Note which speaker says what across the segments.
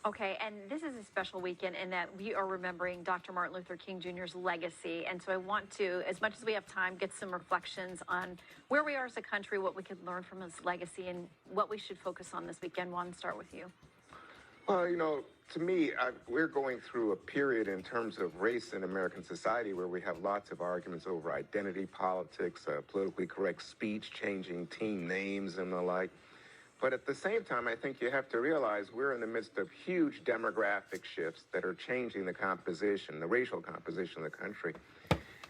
Speaker 1: Okay, and this is a special weekend in that we are remembering Dr. Martin Luther King Jr.'s legacy. And so I want to, as much as we have time, get some reflections on where we are as a country, what we could learn from his legacy, and what we should focus on this weekend. Juan, start with you.
Speaker 2: Well, to me, we're going through a period in terms of race in American society where we have lots of arguments over identity politics, politically correct speech, changing team names and the like. But at the same time, I think you have to realize we're in the midst of huge demographic shifts that are changing the composition, the racial composition of the country.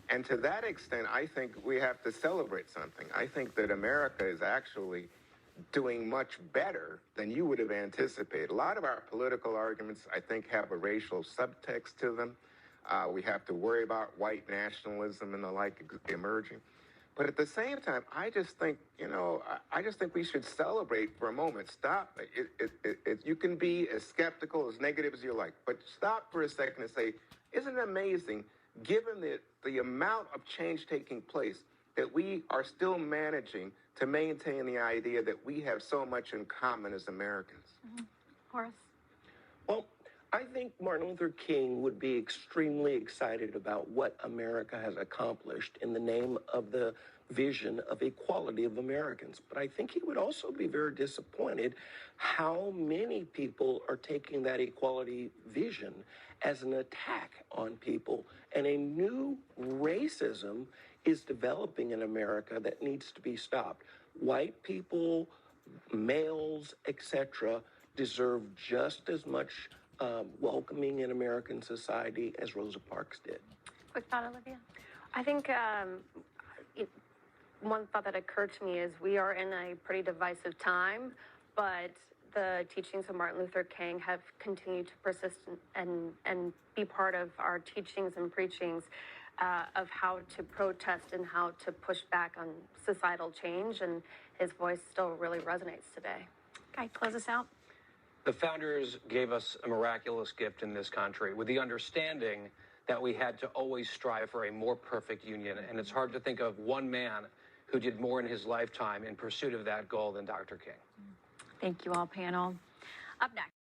Speaker 2: And to that extent, I think we have to celebrate something. I think that America is actually doing much better than you would have anticipated. A lot of our political arguments, I think, have a racial subtext to them. We have to worry about white nationalism and the like emerging. But at the same time, I just think, I just think we should celebrate for a moment. Stop. You can be as skeptical, as negative as you like, but stop for a second and say, isn't it amazing, given the amount of change taking place, that we are still managing to maintain the idea that we have so much in common as Americans?
Speaker 1: Mm-hmm. Horace?
Speaker 3: Well, I think Martin Luther King would be extremely excited about what America has accomplished in the name of the vision of equality of Americans. But I think he would also be very disappointed how many people are taking that equality vision as an attack on people. And a new racism is developing in America that needs to be stopped. White people, males, etc., deserve just as much welcoming in American society as Rosa Parks did.
Speaker 1: Quick thought, Olivia?
Speaker 4: I think one thought that occurred to me is we are in a pretty divisive time, but the teachings of Martin Luther King have continued to persist and be part of our teachings and preachings of how to protest and how to push back on societal change, and his voice still really resonates today.
Speaker 1: Okay, close us out.
Speaker 5: The founders gave us a miraculous gift in this country with the understanding that we had to always strive for a more perfect union. And it's hard to think of one man who did more in his lifetime in pursuit of that goal than Dr. King.
Speaker 1: Thank you all, panel. Up next.